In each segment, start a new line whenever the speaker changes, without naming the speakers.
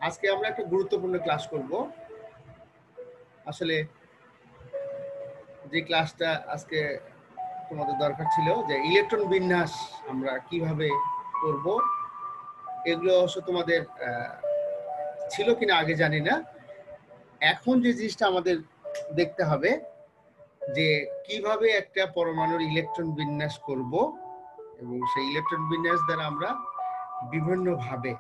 আজকে আমরা একটা গুরুত্বপূর্ণ ক্লাস করব। আসলে যে ক্লাসটা আজকে তোমাদের দরকার ছিল যে ইলেকট্রন বিন্যাস আমরা কিভাবে করব, এগুলো অবশ্য তোমাদের ছিল কিনা আগে জানি না। এখন যে জিনিসটা আমাদের দেখতে হবে যে কিভাবে একটা পরমাণুর ইলেকট্রন বিন্যাস করব, এবং সেই ইলেকট্রন বিন্যাস দ্বারা আমরা বিভিন্নভাবে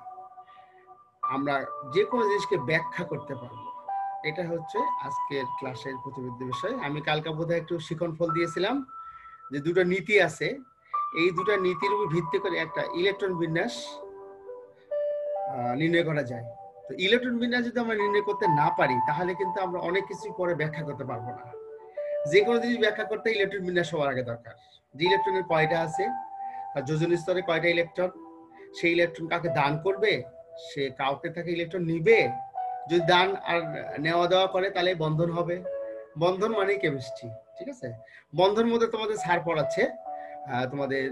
আমরা যে কোনো জিনিসকে ব্যাখ্যা করতে পারবো। এটা হচ্ছে আজকের ক্লাসের প্রতিপাদ্য বিষয়। আমি কালকে বোধহয় একটু শিখন ফল দিয়েছিলাম যে দুটো নীতি আছে, এই দুটো নীতির উপর ভিত্তি করে একটা ইলেকট্রন বিন্যাস নির্ণয় করা যায়। তো ইলেকট্রন বিন্যাস যদি আমরা নির্ণয় করতে না পারি তাহলে কিন্তু আমরা অনেক কিছু পরে ব্যাখ্যা করতে পারবো না। যে কোনো জিনিস ব্যাখ্যা করতে ইলেকট্রন বিন্যাস সবার আগে দরকার। যে ইলেকট্রনের কয়টা আছে, আর যোজন স্তরে কয়টা ইলেকট্রন, সেই ইলেকট্রন কাকে দান করবে, সে কাউকে থেকে ইলেকট্রন নিবে, যদি দান আর নেওয়া দেওয়া করে তাহলে বন্ধন হবে। বন্ধন মানে কেমিস্ট্রি, ঠিক আছে। বন্ধন মধ্যে তোমাদের স্যার পড়াচ্ছে, তোমাদের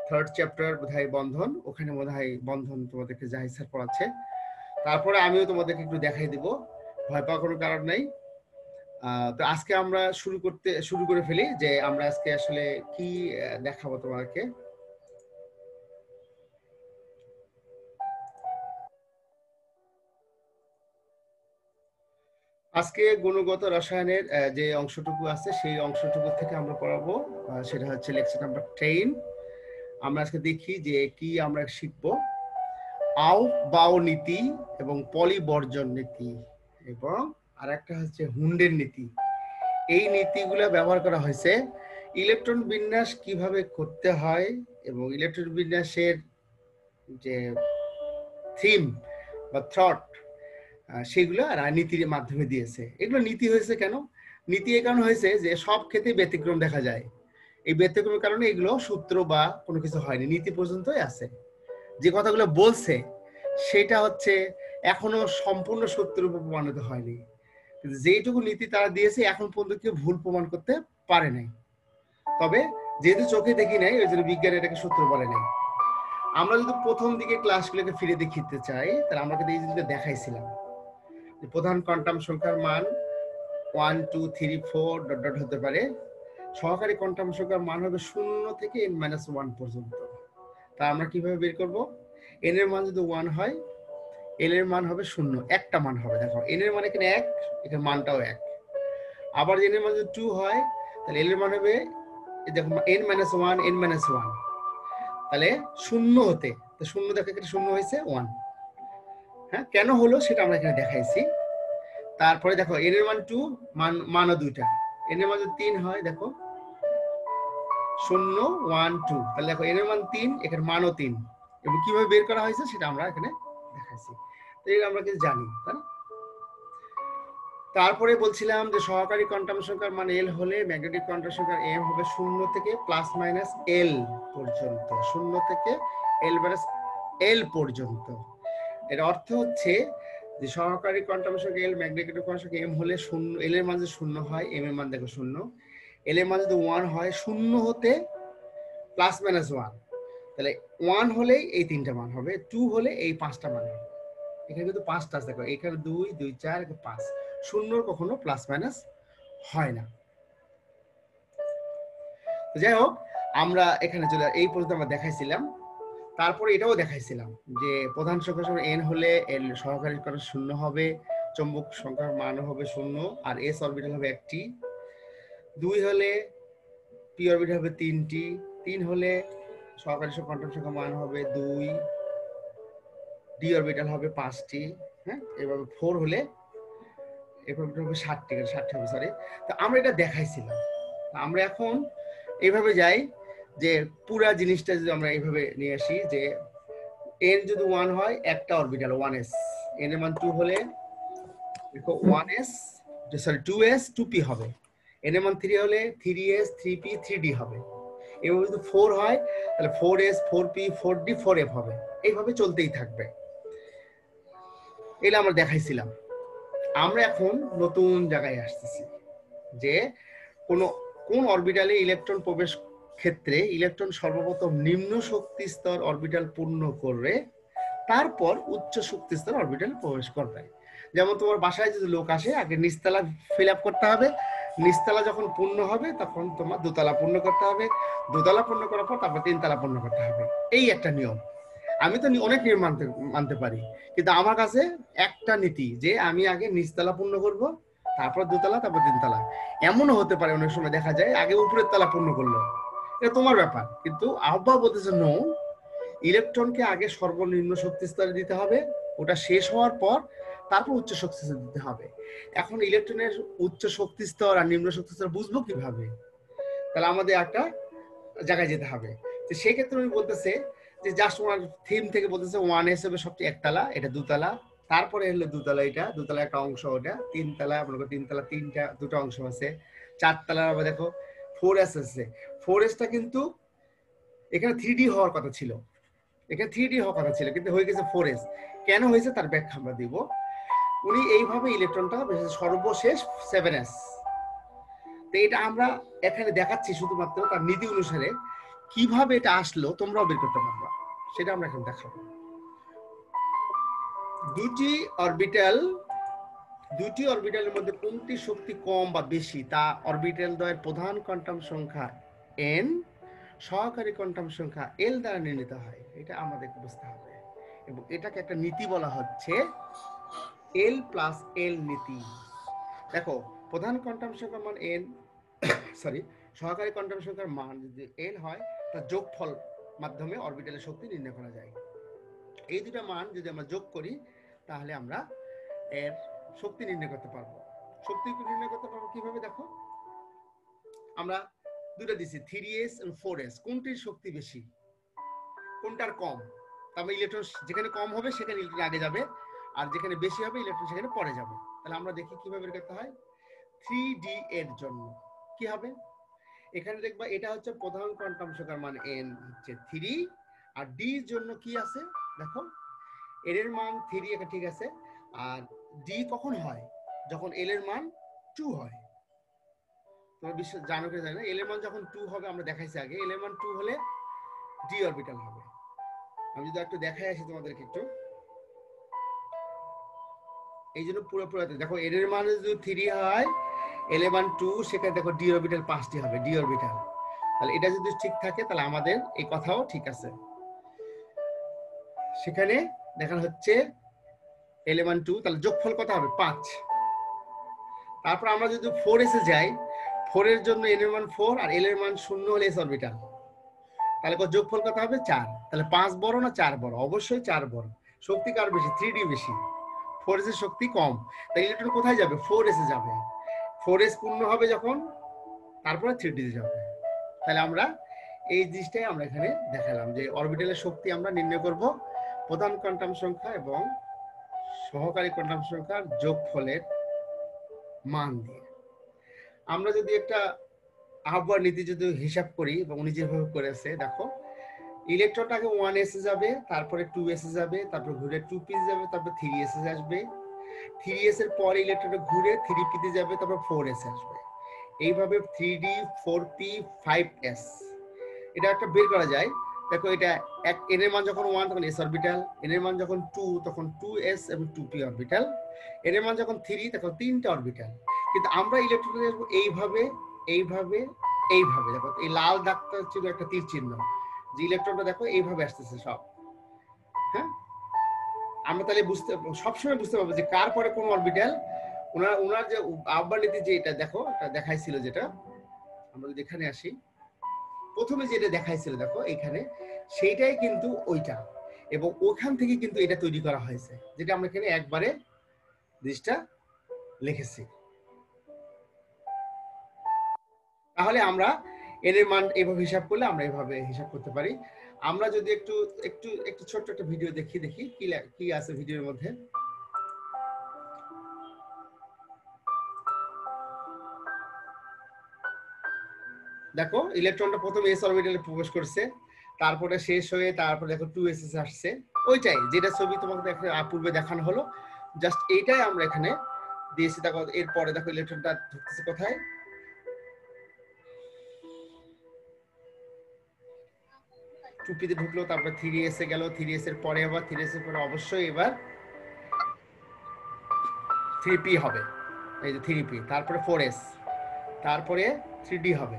থার্ড চ্যাপ্টার বোধহয় বন্ধন, ওখানে মনে হয় বন্ধন তোমাদেরকে জাহিদ স্যার পড়াচ্ছে। তারপরে আমিও তোমাদেরকে একটু দেখাই দিব, ভয় পাওয়ার কোনো কারণ নাই। তো আজকে আমরা শুরু করে ফেলি যে আমরা আজকে আসলে কি দেখাবো তোমাদেরকে। আজকে গুণগত রসায়নের যে অংশটুকু আছে সেই অংশটুকু থেকে আমরা পড়াবো, সেটা হচ্ছে লেকচার নাম্বার 10। আমরা আজকে দেখি যে কি আমরা শিখবো। আও বাও নীতি এবং পলিবর্জন নীতি, এবং আরেকটা হচ্ছে হুন্ডের নীতি। এই নীতিগুলো ব্যবহার করা হয়েছে ইলেকট্রন বিন্যাস কিভাবে করতে হয়, এবং ইলেকট্রন বিন্যাসের যে থিম বা থট, সেগুলো রাজনীতির মাধ্যমে দিয়েছে। এগুলো নীতি হয়েছে কেন? নীতি এই কারণে হয়েছে যে সব ক্ষেত্রে ব্যতিক্রম দেখা যায়। এই ব্যতিক্রমের কারণে এগুলো সূত্র বা কোনো কিছু হয়নি, নীতি পর্যন্তই আছে। যে কথাগুলো বলছে সেটা হচ্ছে এখনো সম্পূর্ণ সত্যরূপে প্রমাণিত হয়নি, কিন্তু যেটুকু নীতি তারা দিয়েছে এখন পর্যন্ত কেউ ভুল প্রমাণ করতে পারে নাই। তবে যেহেতু চোখে দেখি নাই, ওই জন্য বিজ্ঞান এটাকে সূত্র বলে নাই। আমরা যদি প্রথম দিকে ক্লাসগুলোকে ফিরে দেখিতে চাই তাহলে আমরা কিন্তু এই জিনিসটা দেখাইছিলাম। প্রধান কোয়ান্টাম সংখ্যার মান 1 2 3 4 ডট ডট হতে পারে। সহকারী কোয়ান্টাম সংখ্যার মান হবে 0 থেকে n-1 পর্যন্ত। তা আমরা কিভাবে বের করব? n এর মান যদি 1 হয়, l এর মান হবে 0, একটা মান হবে। দেখো n এর মান এখানে 1, এখানে মানটাও 1। আবার n এর মান যদি 2 হয় তাহলে l এর মান হবে, দেখো n-1 n-1, তাহলে 0 হতে, তো 0 দেখো এখানে 0 হয়েছে 1। হ্যাঁ, কেন হলো সেটা আমরা এখানে দেখাইছি। তারপরে দেখো n এর মান 2, মানও দুইটা। n এর মান যদি 3 হয়, দেখো 0 1 2, তাহলে দেখো n এর মান 3, এখানে মানও 3। এবং কিভাবে বের করা হয়েছে সেটা আমরা এখানে দেখাইছি। তো এটা আমরা কিন্তু জানি, তাই না? তারপরে বলছিলাম যে সহকারী কোয়ান্টাম সংখ্যার মান l হলে ম্যাগনেটিক কোয়ান্টাম সংখ্যার m হবে 0 থেকে +-l পর্যন্ত, 0 থেকে l পর্যন্ত। এর অর্থ হচ্ছে যে সহকারী কোয়ান্টাম সংখ্যা l, ম্যাগনেটিক কোয়ান্টাম সংখ্যা m হলে 0, l এর মান যদি 0 হয়, m এর মান দেখো 0, l এর মান যদি 1 হয়, 0 হতে +-1, তাহলে 1 হলেই এই তিনটা মান হবে, 2 হলে এই পাঁচটা মান হবে। এখানে কিন্তু পাঁচটা আছে, দেখো এখানে 2 2 4 5, 0 কখনো +- হয় না। তো যাই হোক, আমরা এখানে চলে এই পর্যন্ত আমরা দেখাইছিলাম। তারপরে এটাও দেখাইছিলাম যে প্রধান সংখ্যা সমান n হলে l সহকারী কোয়ান্টাম 0 হবে, চৌম্বক সংখ্যার মান হবে 0, আর s অরবিটাল হবে 1টি। 2 হলে p অরবিটাল হবে 3টি। 3 হলে সহকারী কোয়ান্টাম সংখ্যার মান হবে 2, d অরবিটাল হবে 5টি। হ্যাঁ, এভাবে 4 হলে এভাবে হবে 7টি, 7টি হবে, সরি। তো আমরা এটা দেখাইছিলাম। আমরা এখন এইভাবে যাই যে পুরা জিনিসটা যদি আমরা এইভাবে নিয়ে আসি যে n যদি 1 হয়, একটা অরবিটাল 1s, n এর মান 2 হলে দেখো 1s, সরি 2s 2p হবে। n এর মান 3 হলে 3s 3p 3d হবে। এভাবে যদি 4 হয় তাহলে 4s 4p 4d 4f হবে। এইভাবে চলতেই থাকবে। এটা আমরা দেখাইছিলাম। আমরা এখন নতুন জায়গায় আসতেছি যে কোন অরবিটালে ইলেকট্রন প্রবেশ ক্ষেত্রে ইলেকট্রন সর্বপ্রথম নিম্ন শক্তি স্তর অরবিটাল পূর্ণ করে তারপর উচ্চ শক্তিস্তর অরবিটালে প্রবেশ করবে। যেমন তোমার বাসায় যদি লোক আসে, আগে নিচতলা ফিল আপ করতে হবে, নিচতলা যখন পূর্ণ হবে তখন তোমার দোতলা পূর্ণ করতে হবে, দোতলা পূর্ণ করার পর তারপর তিনতলা পূর্ণ করতে হবে। এই একটা নিয়ম। আমি তো অনেক নিয়ম মানতে পারি, কিন্তু আমার কাছে একটা নীতি যে আমি আগে নিচতলা পূর্ণ করব, তারপর দোতলা, তারপর তিনতলা। এমনও হতে পারে অনেক সময় দেখা যায় আগে উপরের তলা পূর্ণ করলো, এটা তোমার ব্যাপার। কিন্তু আহ্বায়ক বলতেছে নো, ইলেকট্রনকে আগে সর্বনিম্ন শক্তি স্তরে দিতে হবে, ওটা শেষ হওয়ার পর তারপর উচ্চ শক্তি স্তরে দিতে হবে। এখন ইলেকট্রনের উচ্চ শক্তি স্তর আর নিম্ন শক্তি স্তর বুঝবো কিভাবে? তাহলে আমাদের একটা জায়গায় যেতে হবে। তো সেই ক্ষেত্রে উনি বলতেছে যে জাস্ট ওনার থিম থেকে বলতেছে 1s হবে সবচেয়ে একতলা, এটা দুতলা, তারপরে হলো দুতলা, এটা দুতলা একটা অংশ, ওটা তিনতলা, মনে করো তিনতলা দুটো অংশ আছে, চারতলা আবার দেখো 4s আছে। 4sটা কিন্তু এখানে 3D হওয়ার কথা ছিল, এখানে 3D হওয়ার কথা ছিল, কিন্তু হয়ে গেছে 4s। কেন হয়েছে তার ব্যাখ্যা আমরা দিব। উনি এইভাবে ইলেকট্রনটা সর্বশেষ 7s, তো এটা আমরা এখানে দেখাচ্ছি শুধুমাত্র তার নীতি অনুসারে কিভাবে এটা আসলো তোমরাও বের করতে পারবা, সেটা আমরা এখন দেখাবো। দুটি অরবিটালের মধ্যে কোনটি শক্তি কম বা বেশি তা অরবিটাল দ্বয়ের প্রধান কোয়ান্টাম সংখ্যা n, সহকারী কোয়ান্টাম সংখ্যা l দ্বারা নির্ণীত হয়। এটা আমাদের বুঝতে হবে, এবং এটাকে একটা নীতি বলা হচ্ছে l প্লাস l নীতি। দেখো, প্রধান কোয়ান্টাম সংখ্যার মান n, সহকারী কোয়ান্টাম সংখ্যার মান যদি n হয়, তার যোগফল মাধ্যমে অরবিটালের শক্তি নির্ণয় করা যায়। এই দুটো মান যদি আমরা যোগ করি তাহলে আমরা এর শক্তি নির্ণয় করতে পারবো। শক্তি নির্ণয় করতে পারবো কিভাবে? দেখো, আমরা দুটো দিছি 3s এবং 4s, কোনটির শক্তি বেশি, কোনটার কম? তারপরে ইলেকট্রন যেখানে কম হবে সেখানে ইলেকট্রন আগে যাবে, আর যেখানে বেশি হবে ইলেকট্রন সেখানে পরে যাবে। তাহলে আমরা দেখি কিভাবে বের করতে হয়। 3d এর জন্য কি হবে, এখানে দেখবা এটা হচ্ছে প্রধান কোয়ান্টাম সংখ্যার মান n হচ্ছে 3, আর d এর জন্য কি আছে দেখো, l এর মান 3, এটা ঠিক আছে, আর d কখন হয়? যখন l এর মান 2 হয়। তোমরা বিশ্বাস জানো কি জানো, l এর মান যখন 2 হবে, আমরা দেখাইছি আগে, l এর মান 2 হলে d অরবিটাল হবে। আমি যদি একটু দেখাই আসি তোমাদেরকে একটু, এই জন্য পুরোপুরি দেখো l এর মান যদি 3 হয়, l এর মান 2, সেখানে দেখো d অরবিটাল 5টি হবে, d অরবিটাল। তাহলে এটা যদি ঠিক থাকে তাহলে আমাদের এই কথাও ঠিক আছে। সেখানে দেখানো হচ্ছে l এর মান 2, তাহলে যোগফল কত হবে? 5। তারপর আমরা যদি 4s এ যাই, 4 এর জন্য n এর মান 4 আর l এর মান 0 হলে s অরবিটাল, তাহলে যোগফল কত হবে? 4। তাহলে 5 বড় না 4 বড়? অবশ্যই 4 বড়। শক্তি কার বেশি? 3d বেশি, 4s এর শক্তি কম। তাই ইলেকট্রন কোথায় যাবে? 4s এ যাবে। 4s পূর্ণ হবে যখন, তারপরে 3d তে যাবে। তাহলে আমরা এই জিনিসটাই আমরা এখানে দেখালাম যে অরবিটালের শক্তি আমরা নির্ণয় করব প্রধান কোয়ান্টাম সংখ্যা এবং সহকারী কোয়ান্টাম সংখ্যার যোগফলের মান দিয়ে। আমরা যদি একটা আহ্বায়ক নীতি যদি হিসাব করি, এবং উনি যেভাবে করেছে দেখো, ইলেকট্রনটাকে 1s এ যাবে, তারপরে 2s এ যাবে, তারপর ঘুরে 2p যাবে, তারপর 3s এ আসবে, 3s এর পরে ইলেকট্রনটা ঘুরে 3p তে যাবে, তারপর 4s এ আসবে। এইভাবে 3d, 4p, 5s এটা একটা বের করা যায়। দেখো, এটা n এর মান যখন 1 তখন s অরবিটাল, n এর মান যখন 2 তখন 2s এবং 2p অরবিটাল, n এর মান যখন 3 তখন 3টা অরবিটাল। কিন্তু আমরা ইলেকট্রনের এইভাবে এইভাবে এইভাবে, দেখো এই লাল দাগটা ছিল একটা তীর চিহ্ন, যে ইলেকট্রনটা দেখো এইভাবে আসতেছে সব। হ্যাঁ, আমরা তাহলে সবসময় বুঝতে পারবো যে কার পরে কোন অরবিটাল। ওনার যে আহ্বায়ক নীতি, যে এটা দেখো, এটা দেখাইছিল, যেটা আমরা যদি এখানে আসি, প্রথমে যেটা দেখাইছিল দেখো এখানে, সেইটাই কিন্তু ওইটা, এবং ওখান থেকে কিন্তু এটা তৈরি করা হয়েছে, যেটা আমরা এখানে একবারে জিনিসটা লিখেছি। তাহলে আমরা এর মান এভাবে হিসাব করলে আমরা এভাবে হিসাব করতে পারি। আমরা যদি একটু একটু একটু ছোট্ট একটা ভিডিও দেখি কি আছে ভিডিওর মধ্যে। দেখো, ইলেকট্রনটা প্রথমে s অরবিটালে প্রবেশ করছে, তারপরে শেষ হয়ে তারপরে দেখো 2s এ আসছে, ওইটাই যেটা ছবি তোমাকে পূর্বে দেখানো হলো, জাস্ট এইটাই আমরা এখানে দিয়েছি। দেখো এরপরে দেখো ইলেকট্রনটা ঢুকতেছে কোথায়, 2p-তে ঢুকলো, তারপর 3s এ গেল, 3s এর পরে আবার 3s এর পরে অবশ্যই এবার 3p হবে, এই যে 3p, তারপরে 4s, তারপরে 3d হবে,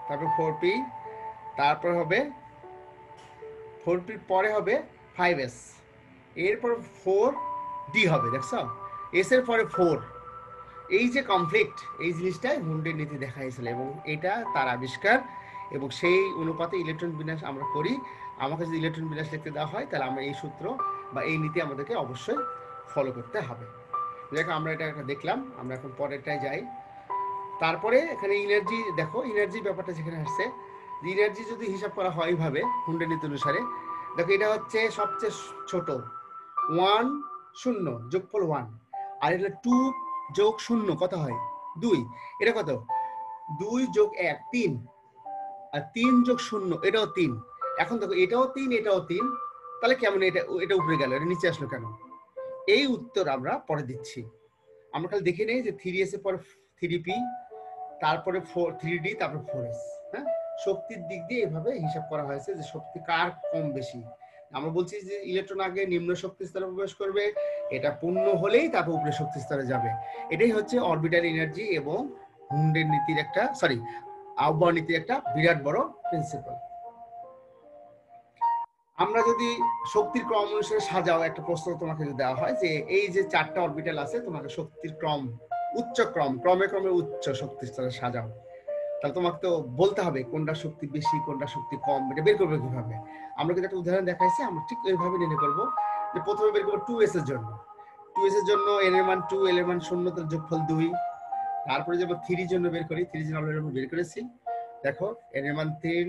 তারপর 4p, তারপর হবে 4p পরে হবে 5s, এরপর 4d হবে। দেখছো, s এর পরে 4, এই যে কনফ্লিক্ট, এই জিনিসটাই হুন্ডের নীতি দেখা হয়েছিল এবং এটা তার আবিষ্কার এবং সেই অনুপাতে ইলেকট্রন বিন্যাস আমরা করি। আমাকে যদি ইলেকট্রন বিন্যাস লিখতে দেওয়া হয় তাহলে আমরা এই সূত্র বা এই নীতি আমাদেরকে অবশ্যই ফলো করতে হবে। দেখো আমরা এটা দেখলাম, আমরা এখন পরেরটায় যাই। তারপরে এখানে এনার্জি, দেখো এনার্জি ব্যাপারটা যেখানে আসছে, এনার্জি যদি হিসাব করা হয় এইভাবে হুন্ডের নীতি অনুসারে, দেখো এটা হচ্ছে সবচেয়ে ছোট 1 0 যোগফল 1, আর এটা 2 যোগ 0 কত হয় 2, এটা কত 2 যোগ 1 3, আর 3 যোগ 0 এটাও 3। এখন দেখো এটাও 3 এটাও 3, তাহলে কেমন এটা উপরে গেল, এটা নিচে আসলো কেন? এই উত্তর আমরা পরে দিচ্ছি। আমরা খালি দেখে নেই যে 3s এর পর 3p, তারপরে 3d, তারপর 4s। হ্যাঁ, শক্তির দিক দিয়ে এভাবে হিসাব করা হয়েছে যে শক্তি কার কম বেশি। আমরা বলছি যে ইলেকট্রন আগে নিম্ন শক্তি স্তরে প্রবেশ করবে, এটা পূর্ণ হলেই তারপর উপরে শক্তি স্তরে যাবে। এটাই হচ্ছে অরবিটাল এনার্জি এবং হুন্ডের নীতির একটা, সরি, আহ্বান নীতির একটা বিরাট বড় প্রিন্সিপাল। আমরা যদি শক্তির ক্রম অনুসারে সাজাও, একটা প্রশ্ন তোমাকে যদি দেওয়া হয় যে এই যে 4টা অরবিটাল আছে, তোমাকে শক্তির ক্রম, উচ্চ ক্রম, ক্রমে ক্রমে উচ্চ শক্তি স্তরে সাজাও, তাহলে তোমাকে তো বলতে হবে কোনটা শক্তি বেশি কোনটা শক্তি কম, এটা বের করবে কিভাবে? আমরা কিন্তু একটা উদাহরণ দেখাইছি, আমরা ঠিক এইভাবে নির্ণয় করব। যে প্রথমে বের করবো 2s এর জন্য, 2s এর জন্য n এর মান 2, l এর মান 0, তার যোগফল 2। তারপরে যাব 3 এর জন্য বের করি, 3 এর জন্য আমরা বের করেছি, দেখো n এর মান 3,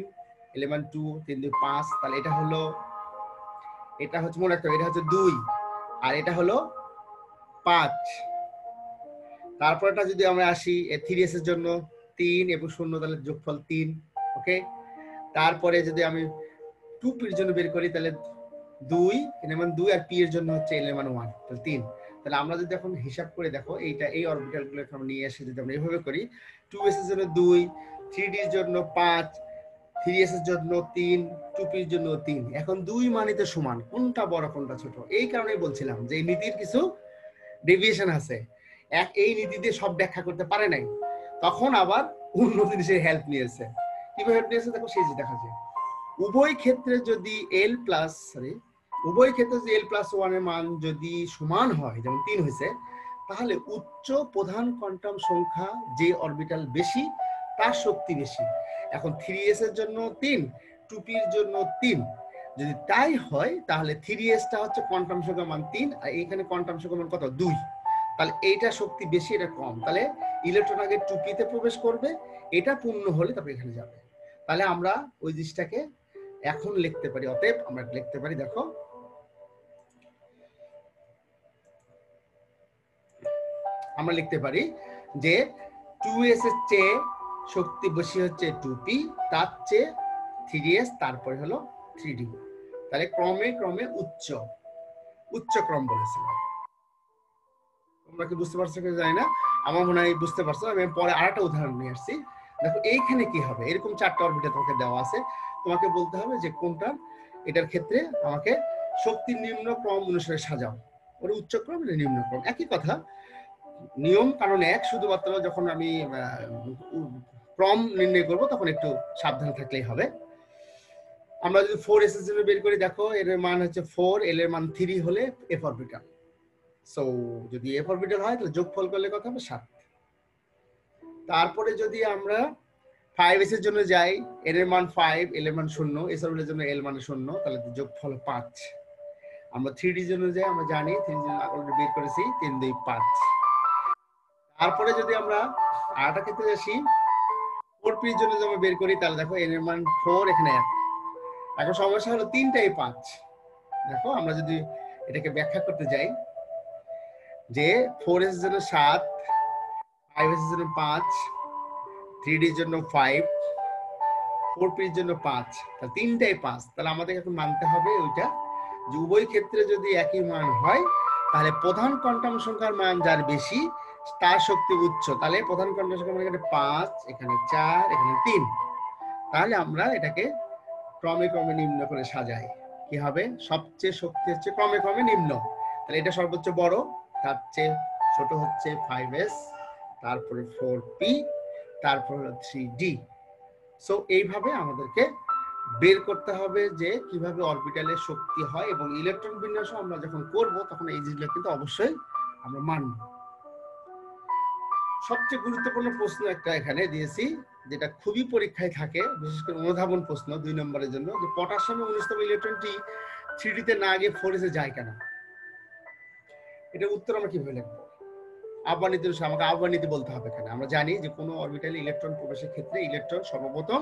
l এর মান 2, 3 2 5, তাহলে এটা হলো, এটা হচ্ছে মনে রাখতে হবে, এটা হচ্ছে 2 আর এটা হলো 5। তারপরটা যদি আমরা আসি 3s এর জন্য 3 এবং 0, তাহলে যোগফল 3। ওকে, তারপরে যদি আমি 2p এর জন্য বের করি তাহলে 2, n এর মান 2, আর p এর জন্য হচ্ছে l এর মান 1, তাহলে 3। তাহলে আমরা যদি এখন হিসাব করে দেখো এইটা, এই অরবিটাল গুলো আমরা নিয়ে এসে যদি আমরা এইভাবে করি, 2s এর জন্য 2, 3d এর জন্য 5, 3s এর জন্য 3, 2p এর জন্য 3। এখন 2 মানিতে সমান, কোনটা বড় কোনটা ছোট? এই কারণেই বলছিলাম যে এই নীতির কিছু ডেভিয়েশন আছে, এই নীতি দিয়ে সব ব্যাখ্যা করতে পারে নাই, তখন আবার অন্য জিনিসের হেল্প নিয়েছে। কিভাবে হেল্প নিয়েছে দেখো, সেই যে দেখা যায় উভয় ক্ষেত্রে যদি উভয় ক্ষেত্রে যদি l+1 এর মান যদি সমান হয়, যেমন 3 হয়েছে, তাহলে উচ্চ প্রধান কোয়ান্টাম সংখ্যা যে অরবিটাল বেশি তার শক্তি বেশি। এখন 3s এর জন্য 3, 2p এর জন্য 3, যদি তাই হয় তাহলে 3s টা হচ্ছে কোয়ান্টাম সংখ্যা মান 3, আর এখানে কোয়ান্টাম সংখ্যা মান কত 2, তাহলে এইটা শক্তি বেশি এটা কম, তাহলে ইলেকট্রন আগে 2p তে প্রবেশ করবে, এটা পূর্ণ হলে তারপর এখানে যাবে। তাহলে আমরা ওই জিনিসটাকে এখন লিখতে পারি, অতএব আমরা লিখতে পারি, দেখো আমরা লিখতে পারি যে 2s এর চেয়ে শক্তি বেশি হচ্ছে 2p, তার চেয়ে 3s, তারপরে হলো 3d। তাহলে ক্রমে ক্রমে উচ্চ ক্রম বলেছিলাম। তোমরা কি বুঝতে পারছো কিনা জানি না, আমার মনে হয় বুঝতে পারছো। আমি পরে আরেকটা উদাহরণ নিয়ে আসছি, দেখো এইখানে কি হবে, এরকম 4টা অরবিটাল তোমাকে দেওয়া আছে, তোমাকে বলতে হবে যে কোনটা, এটার ক্ষেত্রে আমাকে শক্তির নিম্ন ক্রম অনুসারে সাজাও, ওর উচ্চ ক্রম নিম্ন ক্রম একই কথা, নিয়ম কারণ এক, শুধুমাত্র যখন আমি ক্রম নির্ণয় করব তখন একটু সাবধান থাকলেই হবে। আমরা যদি 4s এর জন্য বের করি, দেখো এর মান হচ্ছে 4, l এর মান 3 হলে f অরবিটাল। সো যদি f অরবিটাল হয় তাহলে যোগফল করলে কত হবে 7। তারপরে যদি আমরা 5s এর জন্য যাই, n এর মান 5, l এর মান 0, s অরবিটালের জন্য l মানে 0, তাহলে যোগফল 5। আমরা 3d এর জন্য যাই, আমরা জানি 3d এর জন্য অলরেডি বের করেছি, 3 2 5। তারপরে যদি আমরা আরেকটা ক্ষেত্রে আসি, 4p এর জন্য যদি আমরা বের করি তাহলে দেখো n এর মান 4, এখানে 1। এখন সমস্যা হলো 3টাই 5। দেখো আমরা যদি এটাকে ব্যাখ্যা করতে যাই যে 4s এর জন্য 7, 5s এর জন্য 5, 3d এর জন্য 5, 4p এর জন্য 5, তাহলে 3টাই 5। তাহলে আমাদের এখন মানতে হবে ওইটা যে উভয় ক্ষেত্রে যদি একই মান হয় তাহলে প্রধান কোয়ান্টাম সংখ্যার মান যার বেশি তার শক্তি উচ্চ, তাহলে প্রধান কোয়ান্টাম সংখ্যা এখানে 5, এখানে 4, এখানে 3। তাহলে আমরা এটাকে ক্রমে ক্রমে নিম্ন করে সাজাই। কি হবে? সবচেয়ে শক্তি হচ্ছে ক্রমে ক্রমে নিম্ন, তাহলে এটা সর্বোচ্চ বড়, তার চেয়ে ছোট হচ্ছে 5s, তারপরে 4p, তারপর 3d। সো এইভাবে আমাদেরকে বের করতে হবে যে কিভাবে অরবিটালের শক্তি হয়, এবং ইলেকট্রন বিন্যাস আমরা যখন করব তখন এই জিনিসগুলো কিন্তু অবশ্যই আমরা মানব। সবচেয়ে গুরুত্বপূর্ণ প্রশ্ন একটা এখানে দিয়েছি, যেটা খুবই পরীক্ষায় থাকে, বিশেষ করে অনুধাবন প্রশ্ন 2 নম্বরের জন্য, যে পটাশিয়ামের 19তম ইলেকট্রনটি 3d তে না গিয়ে 4s এ যায় কেন? এটার উত্তর আমরা কিভাবে লিখবো? আহ্বান নীতি অনুসারে আমাকে আহ্বান নীতি বলতে হবে এখানে। আমরা জানি যে কোনো অরবিটালে ইলেকট্রন প্রবেশের ক্ষেত্রে ইলেকট্রন সর্বপ্রথম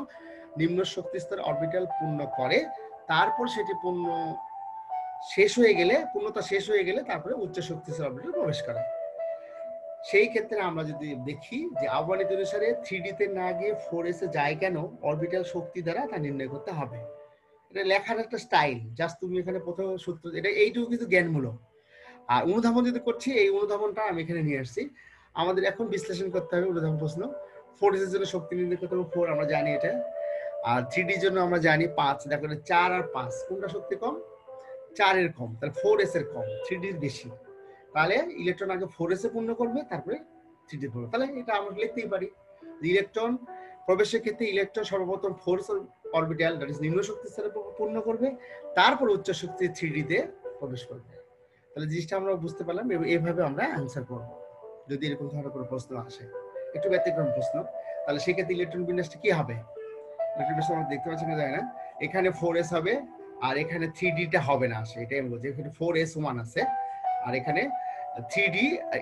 নিম্ন শক্তি স্তর অরবিটাল পূর্ণ করে, তারপর সেটি পূর্ণতা শেষ হয়ে গেলে তারপরে উচ্চ শক্তি স্তর অরবিটালে প্রবেশ করে। সেই ক্ষেত্রে আমরা যদি দেখি যে আহ্বান নীতি অনুসারে 3d তে না গিয়ে 4s এ যায় কেন, অরবিটাল শক্তি দ্বারা তা নির্ণয় করতে হবে। এটা লেখার একটা স্টাইল, জাস্ট তুমি এখানে প্রথম সূত্র, এটা এইটুকু কিন্তু জ্ঞানমূলক। আর অনুধাবন যদি করছি, এই অনুধাবনটা আমি এখানে নিয়ে আসছি। আমাদের এখন বিশ্লেষণ করতে হবে অনুধাবন প্রশ্ন। 4s এর জন্য শক্তি নির্ণয় করতে হবে 4, আমরা জানি এটা। আর 3d এর জন্য আমরা জানি 5। দেখো 4 আর 5 কোনটা শক্তি কম? 4 এর কম, তাহলে 4s এর কম, 3d এর বেশি। তাহলে ইলেকট্রন আগে 4s এ পূর্ণ করবে, তারপরে 3d পূর্ণ। তাহলে এটা আমরা লিখতেই পারি, ইলেকট্রন প্রবেশের ক্ষেত্রে ইলেকট্রন সর্বপ্রথম 4s অরবিটাল দ্যাট ইজ নিম্ন শক্তি স্তরে পূর্ণ করবে, তারপর উচ্চ শক্তি 3d তে প্রবেশ করবে। তাহলে জিনিসটা আমরা বুঝতে পারলাম, এইভাবে আমরা অ্যান্সার করব যদি এরকম ধরনের কোনো প্রশ্ন আসে, একটু ব্যতিক্রম প্রশ্ন। তাহলে সেক্ষেত্রে ইলেকট্রন বিন্যাসটা কি হবে? ইলেকট্রন বিন্যাস আমরা দেখতে পাচ্ছি না, যায় না, এখানে 4s হবে আর এখানে 3d টা হবে না, আসে এটাই আমি বলছি। এখানে 4s1 আছে আর এখানে 3d,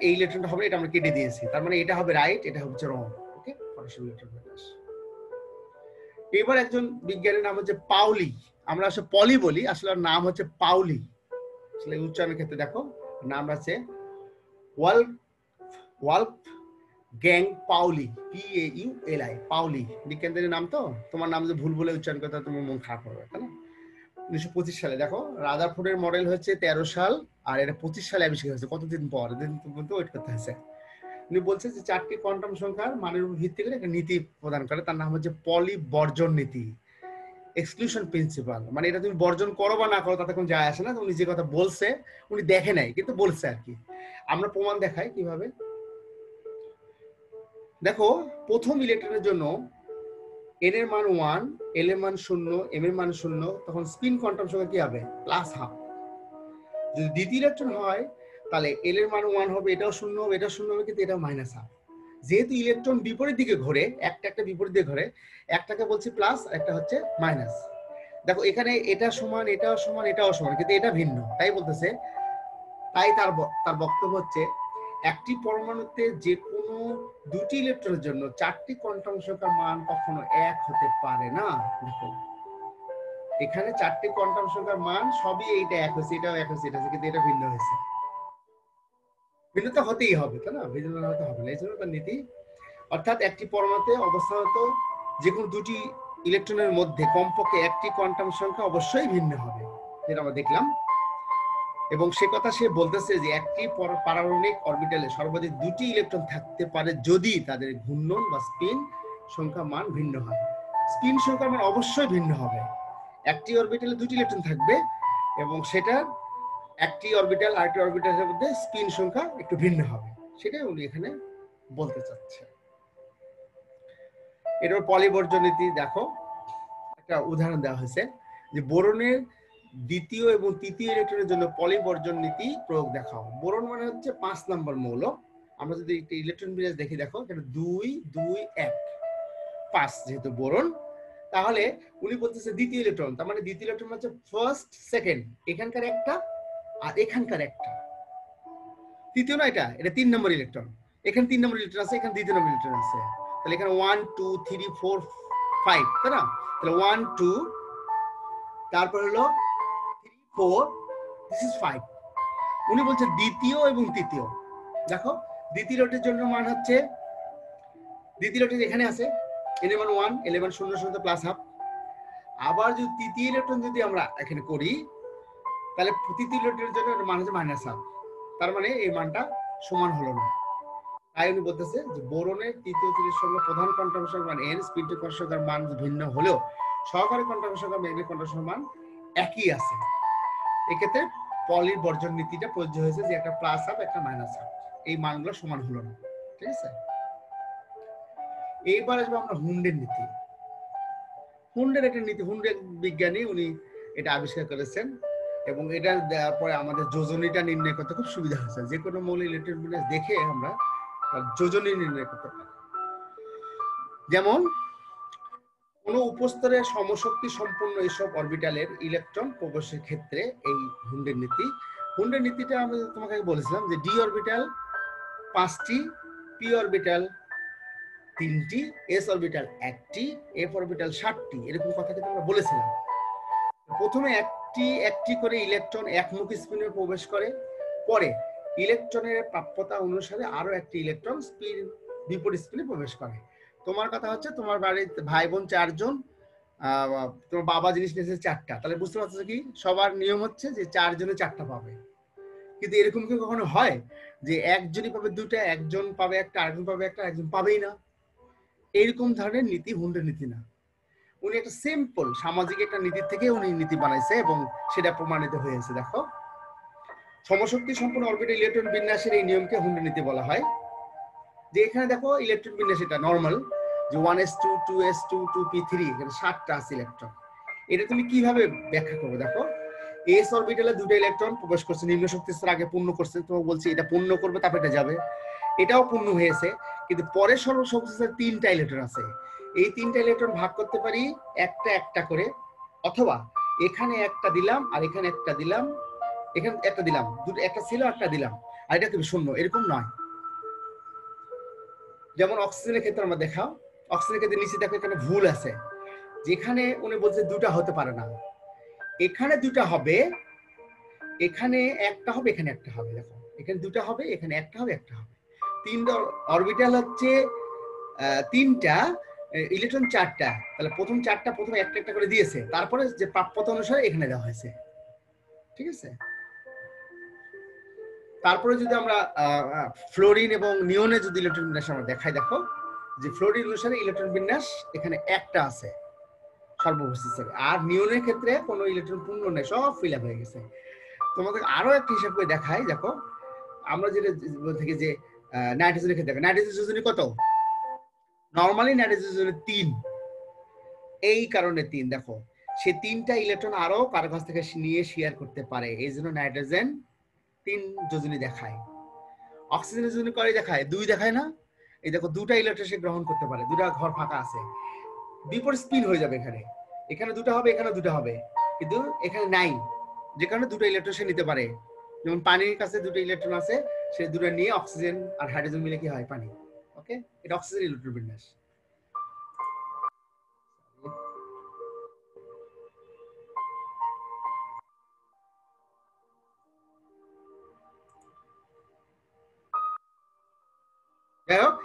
এই ইলেকট্রনটা হবে, এটা আমরা কেটে দিয়েছি, তার মানে এটা হবে রাইট, এটা হচ্ছে রং। ওকে, পটাশিয়াম ইলেকট্রন বিন্যাস। এবার একজন বিজ্ঞানীর নাম হচ্ছে পাউলি, আমরা আসলে পলি বলি, আসলে ওর নাম হচ্ছে পাউলি। আসলে উচ্চারণের ক্ষেত্রে দেখো নাম আছে ওয়ালফগ্যাং পাউলি, PAULI, পাউলি। বিজ্ঞানীদের নাম তো, তোমার নাম যে ভুল বলে উচ্চারণ করতে তোমার মন খারাপ হবে, তাই না? 1925 সালে, দেখো রাদারফোর্ডের মডেল হচ্ছে 13 সাল, আর এটা 25 সালে আবিষ্কার হয়েছে। কতদিন পর? দিন পর্যন্ত ওয়েট করতে হয়েছে। উনি বলছে যে 4টি কোয়ান্টাম সংখ্যার মানের উপর ভিত্তি করে একটা নীতি প্রদান করে, তার নাম হচ্ছে পলি বর্জন নীতি, এক্সক্লুশন প্রিন্সিপাল। মানে এটা তুমি বর্জন করো বা না করো তাতে কোনো যায় আসে না, উনি যে কথা বলছে উনি দেখে নাই কিন্তু বলছে আর কি। আমরা প্রমাণ দেখাই কিভাবে। দেখো প্রথম ইলেকট্রনের জন্য n এর মান 1, l এর মান 0, m এর মান 0, তখন স্পিন কোয়ান্টাম সংখ্যা কি হবে? +12। যদি দ্বিতীয় ইলেকট্রন হয় তাহলে l এর মান 1 হবে, এটাও 0 হবে, এটাও 0 হবে, কিন্তু এটা -12। যেহেতু ইলেকট্রন বিপরীত দিকে ঘোরে, একটা বিপরীত দিকে ঘোরে, একটাকে বলছি প্লাস, একটা হচ্ছে মাইনাস। দেখো এখানে এটা সমান, এটাও সমান, এটাও সমান, কিন্তু এটা ভিন্ন, তাই বলতেছে। তাই তার বক্তব্য হচ্ছে একটি পরমাণুতে যে কোনো দুটি ইলেকট্রনের জন্য 4টি কোয়ান্টাম সংখ্যার মান কখনো এক হতে পারে না। দেখো এখানে 4টি কোয়ান্টাম সংখ্যার মান সবই এইটা এক হয়েছে, এটাও এক হয়েছে, এটা কিন্তু এটা ভিন্ন হয়েছে। ভিন্নতা হতেই হবে, তাই না? ভিন্নতা হতে হবে না, এই জন্য তার নীতি। অর্থাৎ একটি পরমাণুতে অবস্থানত যে কোনো দুটি ইলেকট্রনের মধ্যে কমপক্ষে একটি কোয়ান্টাম সংখ্যা অবশ্যই ভিন্ন হবে, যেটা আমরা দেখলাম। এবং সে কথা সে বলতেছে যে একটি পারমাণবিক অরবিটালে সর্বাধিক 2টি ইলেকট্রন থাকতে পারে যদি তাদের ঘূর্ণন বা স্পিন সংখ্যা মান ভিন্ন হয়। স্পিন সংখ্যা মান অবশ্যই ভিন্ন হবে। একটি অরবিটালে 2টি ইলেকট্রন থাকবে এবং সেটার একটি অরবিটাল আরেকটি অরবিটালের মধ্যে স্পিন সংখ্যা একটু ভিন্ন হবে, সেটাই উনি এখানে বলতে চাচ্ছে। এটার পলিবর্জন নীতি দেখো একটা উদাহরণ দেওয়া হয়েছে, যে বোরনের দ্বিতীয় এবং তৃতীয় ইলেকট্রনের জন্য পলিবর্জন নীতি প্রয়োগ দেখাও। বোরন মানে হচ্ছে 5 নম্বর মৌল। আমরা যদি একটা ইলেকট্রন বিন্যাস দেখি, দেখো এটা 2 2 1 5, যেহেতু বোরন, তাহলে উনি বলতেছে দ্বিতীয় ইলেকট্রন, তার মানে দ্বিতীয় ইলেকট্রন হচ্ছে ফার্স্ট সেকেন্ড, এখানকার একটা আর এখানকার একটা। তৃতীয় না, এটা 3 নম্বর ইলেকট্রন, এখানে 3 নম্বর ইলেকট্রন আছে, এখানে দ্বিতীয় নম্বর ইলেকট্রন আছে। তাহলে এখানে 1 2 3 4 5, তাই না? তাহলে 1 2, তারপর হলো 3 4, দিস ইজ 5। উনি বলছে দ্বিতীয় এবং তৃতীয়। দেখো দ্বিতীয় লটের জন্য মান হচ্ছে, দ্বিতীয় লটের এখানে আছে n এর মান 1, l এর মান 0 0 প্লাস হাফ। আবার যদি তৃতীয় ইলেকট্রন যদি আমরা এখানে করি, তাহলে তৃতীয় লটের জন্য মান হচ্ছে -হাফ। তার মানে এই মানটা সমান হলো না। তাই উনি বলতেছে যে বোরনের তৃতীয় ত্রির সঙ্গে প্রধান কোয়ান্টাম সংখ্যার মান n, স্পিন কোয়ান্টাম সংখ্যার মান ভিন্ন হলেও সহকারী কোয়ান্টাম সংখ্যা ম্যাগনেটিক কোয়ান্টাম সংখ্যার মান একই আছে। এক্ষেত্রে পলির বর্জন নীতিটা প্রযোজ্য হয়েছে যে একটা প্লাস হাফ একটা মাইনাস হাফ, এই মানগুলো সমান হলো না। ঠিক আছে, এইবার আসবো আমরা হুন্ডের নীতি। হুন্ডের একটা নীতি, হুন্ডের বিজ্ঞানী উনি এটা আবিষ্কার করেছেন এবং এটা দেওয়ার পরে আমাদের যোজনীটা নির্ণয় করতে খুব সুবিধা হয়েছে। যে কোনো মৌলিক ইলেকট্রন বিন্যাস দেখে আমরা যোজনী নির্ণয় করতে পারি। যেমন কোন উপস্তরে সমশক্তি সম্পন্ন এইসব অরবিটালের ইলেকট্রন প্রবেশের ক্ষেত্রে এই হুন্ডের নীতি। হুন্ডের নীতিটা আমি তোমাকে বলেছিলাম যে ডি অরবিটাল 5টি, পি অরবিটাল 3টি, এস অরবিটাল 1টি, এফ অরবিটাল 7টি, এরকম কথা কিন্তু আমরা বলেছিলাম। প্রথমে একটি করে ইলেকট্রন একমুখী স্পিনে প্রবেশ করে, পরে ইলেকট্রনের প্রাপ্যতা অনুসারে আরো একটি ইলেকট্রন স্পিন বিপরীত স্পিনে প্রবেশ করে। তোমার কথা হচ্ছে তোমার বাড়িতে ভাই বোন 4 জন, তোমার বাবা জিনিস নিয়েছে 4টা, তাহলে বুঝতে পারছো কি সবার নিয়ম হচ্ছে যে 4 জনে 4টা পাবে। কিন্তু এরকম কি কখনো হয় যে একজনই পাবে 2টা, একজন পাবে একটা, আরেকজন পাবে একটা, একজন পাবেই না? এইরকম ধরনের নীতি হুন্ডের নীতি না। উনি একটা সিম্পল সামাজিক একটা নীতি থেকে উনি নীতি বানাইছে এবং সেটা প্রমাণিত হয়েছে। দেখো, সমশক্তি সম্পন্ন অরবিটাল ইলেকট্রন বিন্যাসের এই নিয়মকে হুন্ডের নীতি বলা হয়। যে এখানে দেখো ইলেকট্রন বিন্যাস এটা নরমাল, যে 1s2 2s2 2p3, এখানে 7টা আছে ইলেকট্রন। এটা তুমি কিভাবে ব্যাখ্যা করবে? দেখো, এস অরবিটালে 2টা ইলেকট্রন প্রবেশ করছে, নিম্ন শক্তি স্তর আগে পূর্ণ করছে, তোমাকে বলছি এটা পূর্ণ করবে তারপর এটা যাবে, এটাও পূর্ণ হয়েছে। কিন্তু পরে সর্বশক্তি স্তরে 3টা ইলেকট্রন আছে, এই 3টা ইলেকট্রন ভাগ করতে পারি একটা একটা করে, অথবা এখানে একটা দিলাম আর এখানে একটা দিলাম, এখানে একটা দিলাম, দুটো একটা ছিল একটা দিলাম, আর এটা কিন্তু শূন্য, এরকম নয়। যেমন অক্সিজেনের ক্ষেত্রে আমরা দেখাও, অক্সিজেনের ক্ষেত্রে নিচে দেখো এখানে ভুল আছে, যেখানে উনি বলছে 2টা হতে পারে না, এখানে 2টা হবে, এখানে একটা হবে, এখানে একটা হবে। দেখো এখানে 2টা হবে, এখানে একটা হবে, একটা হবে। 3টা অরবিটাল হচ্ছে 3টা, ইলেকট্রন 4টা, তাহলে প্রথম 4টা প্রথমে একটা একটা করে দিয়েছে, তারপরে যে প্রাপ্যতা অনুসারে এখানে দেওয়া হয়েছে। ঠিক আছে, তারপরে যদি আমরা ফ্লোরিন এবং নিয়নের যদি ইলেকট্রন বিন্যাস আমরা দেখাই, দেখো যে ফ্লোরিন অনুসারে ইলেকট্রন বিন্যাস এখানে একটা আছে সর্বশেষ, আর নিয়নের ক্ষেত্রে কোনো ইলেকট্রন পূর্ণ নেই, সব ফিল আপ হয়ে গেছে। তোমাদের আরো একটা হিসাব করে দেখাই, দেখো আমরা যেটা থেকে যে নাইট্রোজেনের ক্ষেত্রে দেখো, নাইট্রোজেন যোজনী কত? নরমালি নাইট্রোজেন যোজনী 3, এই কারণে 3। দেখো সে 3টা ইলেকট্রন আরো কারো কাছ থেকে নিয়ে শেয়ার করতে পারে, এই জন্য নাইট্রোজেন 3 যোজনী দেখায়। অক্সিজেনের যোজনী করে দেখায় 2 দেখায় না? এই দেখো 2টা ইলেকট্রন সে গ্রহণ করতে পারে, 2টা ঘর ফাঁকা আছে, বিপরীত স্পিন হয়ে যাবে, এখানে এখানে 2টা হবে, এখানে 2টা হবে, কিন্তু এখানে নাই, যে কারণে 2টা ইলেকট্রন সে নিতে পারে। যেমন পানির কাছে 2টা ইলেকট্রন আছে, সে 2টা নিয়ে অক্সিজেন আর হাইড্রোজেন মিলে কি হয়? পানি। ওকে, এটা অক্সিজেন ইলেকট্রন বিন্যাস। যাই হোক,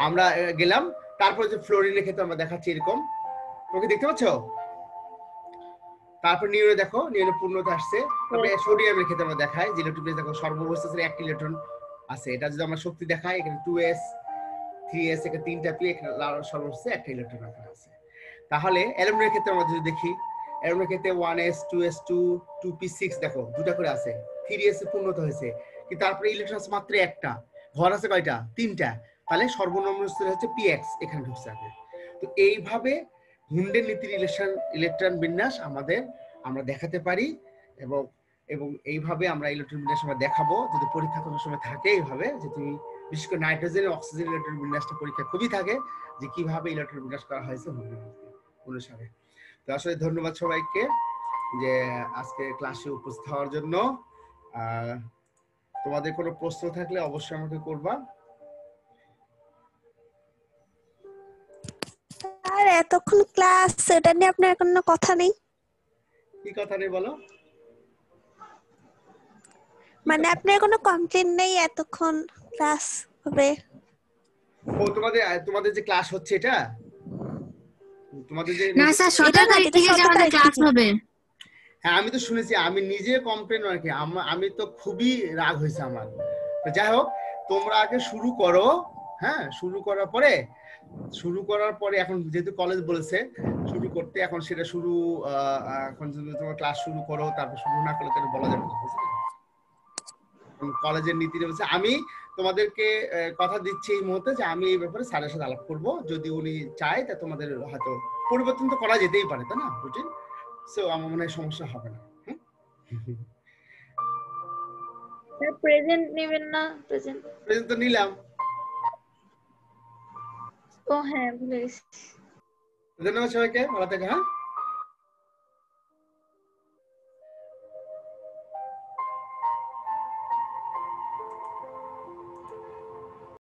আমরা গেলাম, তারপর যে ফ্লোরিনের ক্ষেত্রে আমরা দেখাচ্ছি এরকম, তোকে দেখতে পাচ্ছ? তারপর নিয়নে দেখো, নিয়নে পূর্ণতা আসছে। তারপরে সোডিয়ামের ক্ষেত্রে আমরা দেখাই যে ইলেকট্রন বিন্যাস, দেখো সর্বশেষে একটা ইলেকট্রন আছে, এটা যদি আমরা শক্তি দেখাই, এখানে 2s 3s, এখানে 3টা পি, এখানে সর্বশেষে একটা ইলেকট্রন আছে। তাহলে অ্যালুমিনিয়ামের ক্ষেত্রে আমরা যদি দেখি, অ্যালুমিনিয়ামের ক্ষেত্রে 1s 2s2 2p6, দেখো 2টা করে আছে, 3s এ পূর্ণতা হয়েছে, কিন্তু তারপরে ইলেকট্রন আছে মাত্র একটা, ঘর আছে কয়টা? 3টা, তাহলে সর্বনিম্ন স্তরে হচ্ছে px, এখানে ঢুকছে আগে। তো এইভাবে হুন্ডের নীতির ইলেকট্রন বিন্যাস আমরা দেখাতে পারি, এবং এবং এইভাবে আমরা ইলেকট্রন বিন্যাস আমরা দেখাবো যদি পরীক্ষা কোনো সময় থাকে, এইভাবে যে তুমি বিশেষ করে নাইট্রোজেন অক্সিজেন ইলেকট্রন বিন্যাসটা পরীক্ষা খুবই থাকে, যে কিভাবে ইলেকট্রন বিন্যাস করা হয়েছে হুন্ডের নীতি অনুসারে। তো আসলে ধন্যবাদ সবাইকে যে আজকে ক্লাসে উপস্থিত হওয়ার জন্য। তোমাদের কোনো প্রশ্ন থাকলে অবশ্যই আমাকে করবা।
আর এতক্ষণ ক্লাস, এটা নিয়ে আপনার কোনো কথা নেই?
কি কথা নেই বলো?
মানে আপনার কোনো কমপ্লেইন নেই এতক্ষণ ক্লাস হবে?
ও তোমাদের যে ক্লাস হচ্ছে, এটা তোমাদের যে
না স্যার 17 তারিখ থেকে যে আমাদের ক্লাস হবে।
হ্যাঁ আমি তো শুনেছি, আমি নিজে কমপ্লেন আর কি, আমি তো খুবই রাগ হয়েছে আমার। যাই হোক, তোমরা আগে শুরু করো, হ্যাঁ, শুরু করার পরে এখন যেহেতু কলেজ বলেছে শুরু করতে, এখন সেটা শুরু এখন যদি তোমার ক্লাস শুরু করো তারপর শুরু না করলে তাহলে বলা যাবে না, বুঝলে? কলেজের নীতি বলছে। আমি তোমাদেরকে কথা দিচ্ছি এই মুহূর্তে যে আমি এই ব্যাপারে স্যারের সাথে আলাপ করব, যদি উনি চায় তা তোমাদের হয়তো পরিবর্তন তো করা যেতেই পারে, তাই না রুটিন? সো আমার মনে হয় সমস্যা হবে না।
প্রেজেন্ট নেবেন না? প্রেজেন্ট
প্রেজেন্ট তো নিলাম।
ও হ্যাঁ, ভুলে গেছি।
ধন্যবাদ সবাইকে, ভালো থেকে, হ্যাঁ।